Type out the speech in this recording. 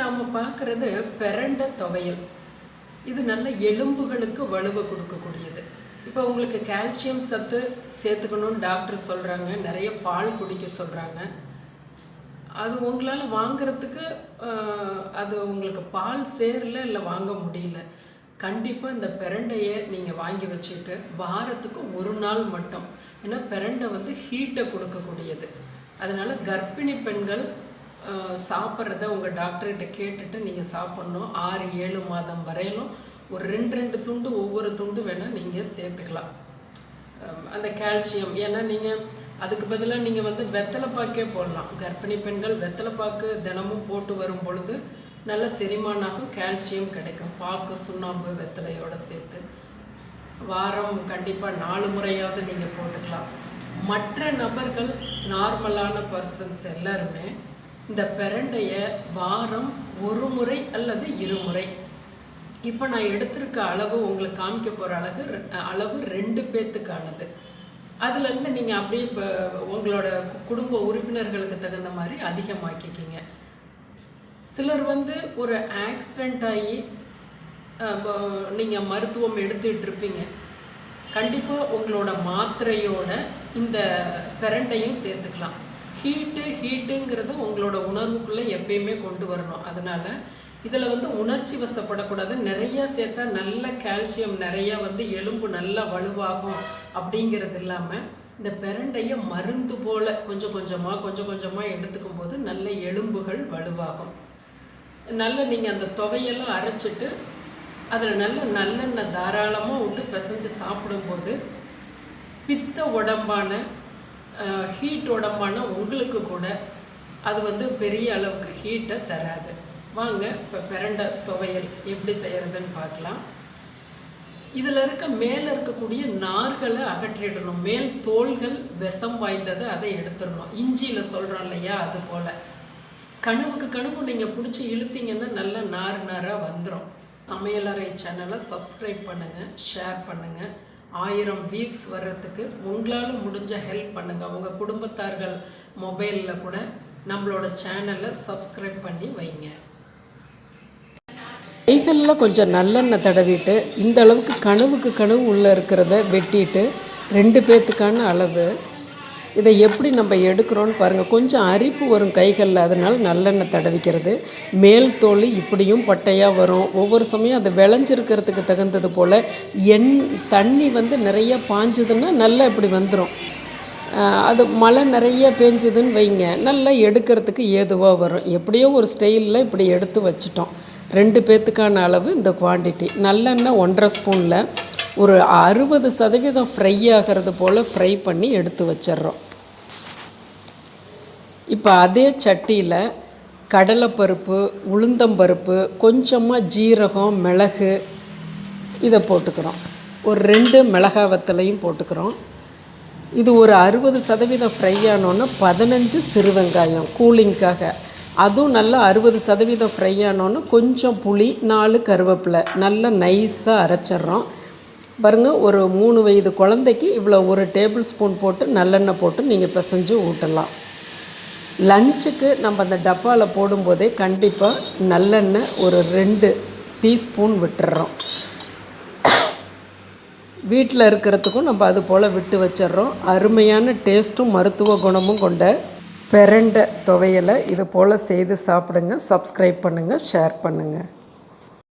நாம் பார்க்குறது பிரண்டை துவையல். இது நல்ல எலும்புகளுக்கு வலுவை கொடுக்கக்கூடியது. இப்போ உங்களுக்கு கால்சியம் சத்து சேர்த்துக்கணும்னு டாக்டர் சொல்கிறாங்க, நிறைய பால் குடிக்க சொல்கிறாங்க. அது உங்களால் வாங்கிறதுக்கு அது உங்களுக்கு பால் சேரல இல்லை வாங்க முடியல. கண்டிப்பாக இந்த பிரண்டையை நீங்கள் வாங்கி வச்சுட்டு வாரத்துக்கு ஒரு நாள் மட்டும், ஏன்னா பிரண்டை வந்து ஹீட்டை கொடுக்கக்கூடியது. அதனால் கர்ப்பிணி பெண்கள் சாப்பிட்றத உங்கள் டாக்டர்கிட்ட கேட்டுட்டு நீங்கள் சாப்பிட்ணும். 6-7 மாதம் வரையிலும் ஒரு 2 துண்டு ஒவ்வொரு துண்டு வேணால் நீங்கள் சேர்த்துக்கலாம் அந்த கால்சியம். ஏன்னா நீங்கள் அதுக்கு பதிலாக நீங்கள் வந்து வெத்தலைப்பாக்கே போடலாம். கர்ப்பிணி பெண்கள் வெத்தலைப்பாக்கு தினமும் போட்டு வரும் பொழுது நல்ல செரிமானாகும், கால்சியம் கிடைக்கும். பாக்கு, சுண்ணாம்பு, வெத்தலையோடு சேர்த்து வாரம் கண்டிப்பாக 4 முறையாவது நீங்கள் போட்டுக்கலாம். மற்ற நபர்கள், நார்மலான பர்சன்ஸ் எல்லாருமே இந்த பிரண்டையை வாரம் 1 முறை அல்லது 2 முறை, இப்போ நான் எடுத்திருக்க அளவு உங்களுக்கு காமிக்க போகிற அளவு 2 பேர்த்துக்கானது. அதுலேருந்து நீங்கள் அப்படியே இப்போ உங்களோட குடும்ப உறுப்பினர்களுக்கு தகுந்த மாதிரி அதிகமாக்கிக்கிங்க. சிலர் வந்து ஒரு ஆக்சிடெண்ட் ஆகி நீங்கள் மருத்துவம் எடுத்துகிட்டு இருப்பீங்க. கண்டிப்பாக உங்களோட மாத்திரையோட இந்த பிரண்டையும் சேர்த்துக்கலாம். ஹீட்டுங்கிறது உங்களோட உணர்வுக்குள்ளே எப்பயுமே கொண்டு வரணும். அதனால் இதில் வந்து உணர்ச்சி வசப்படக்கூடாது. நிறையா சேர்த்தா நல்ல கால்சியம் நிறையா வந்து எலும்பு நல்லா வலுவாகும் அப்படிங்கிறது இல்லாமல் இந்த பிரண்டையை மருந்து போல் கொஞ்சம் கொஞ்சமாக எடுத்துக்கும் போது நல்ல எலும்புகள் வலுவாகும். நல்ல நீங்கள் அந்த துவையெல்லாம் அரைச்சிட்டு அதில் நல்லெண்ணெய் தாராளமாக விட்டு பிசைஞ்சு சாப்பிடும்போது பித்த உடம்பான ஹீட் உடம்பான உங்களுக்கு கூட அது வந்து பெரிய அளவுக்கு ஹீட்டை தராது. வாங்க இப்போ பிரண்டை துவையல் எப்படி செய்கிறதுன்னு பார்க்கலாம். இதில் மேலே இருக்கக்கூடிய நார்களை அகற்றிடணும். மேல் தோள்கள் விஷம் வாய்ந்தது, அதை எடுத்துடணும். இஞ்சியில் சொல்கிறோம் இல்லையா, அது போல் கனவுக்கு நீங்கள் பிடிச்சி இழுத்தீங்கன்னா நல்லா நாராக வந்துடும். சமையலறை சேனலை சப்ஸ்கிரைப் பண்ணுங்கள், ஷேர் பண்ணுங்கள். 1000 வியூஸ் வர்றதுக்கு உங்களால் முடிஞ்ச ஹெல்ப் பண்ணுங்கள். உங்கள் குடும்பத்தார்கள் மொபைலில் கூட நம்மளோட சேனலை சப்ஸ்கிரைப் பண்ணி வைங்க. கைகளில் கொஞ்சம் நல்லெண்ணெய் தடவிட்டு இந்த அளவுக்கு கனவு உள்ளே இருக்கிறத வெட்டிட்டு 2 பேர்த்துக்கான அளவு. இதை எப்படி நம்ம எடுக்கிறோன்னு பாருங்கள். கொஞ்சம் அரிப்பு வரும் கைகளில், அதனால் நல்லெண்ணெய் தடவிக்கிறது. மேல் தோல் இப்படியும் பட்டையாக வரும். ஒவ்வொரு சமயம் அது விளைஞ்சிருக்கிறதுக்கு தகுந்தது போல் தண்ணி வந்து நிறைய பாஞ்சுதுன்னா நல்லா இப்படி வந்துடும். அது மழை நிறைய பேஞ்சுதுன்னு வைங்க, நல்லா எடுக்கிறதுக்கு ஏதுவாக வரும். எப்படியோ ஒரு ஸ்டைலில் இப்படி எடுத்து வச்சிட்டோம். 2 பேர்த்துக்கான அளவு இந்த குவான்டிட்டி. நல்லெண்ணெய் 1.5 ஸ்பூனில் ஒரு 60% ஃப்ரை ஆகிறது போல் ஃப்ரை பண்ணி எடுத்து வச்சிட்றோம். இப்போ அதே சட்டியில் கடலைப்பருப்பு, உளுந்தம்பருப்பு, கொஞ்சமாக ஜீரகம், மிளகு இதை போட்டுக்கிறோம். ஒரு 2 மிளகாய் வத்தலையும் போட்டுக்கிறோம். இது ஒரு 60% ஃப்ரை ஆனோன்னு 15 சிறு வெங்காயம் கூலிங்காக, அதுவும் நல்லா 60% ஃப்ரை ஆனோன்னு கொஞ்சம் புளி, 4 கருவேப்பிலை நல்லா நைஸாக அரைச்சிட்றோம். பாருங்கள், ஒரு 3 வயது குழந்தைக்கு இவ்வளோ 1 டேபிள் ஸ்பூன் போட்டு நல்லெண்ணெய் போட்டு நீங்கள் பிசைஞ்சு ஊட்டலாம். லஞ்சுக்கு நம்ம அந்த டப்பாவில் போடும்போதே கண்டிப்பாக நல்லெண்ணெய் ஒரு 2 டீஸ்பூன் விட்டுறோம். வீட்டில் இருக்கிறதுக்கும் நம்ம அது போல் விட்டு வச்சிட்றோம். அருமையான டேஸ்ட்டும் மருத்துவ குணமும் கொண்ட பிரண்டை துவையலை இது போல் செய்து சாப்பிடுங்க. சப்ஸ்கிரைப் பண்ணுங்கள், ஷேர் பண்ணுங்கள்.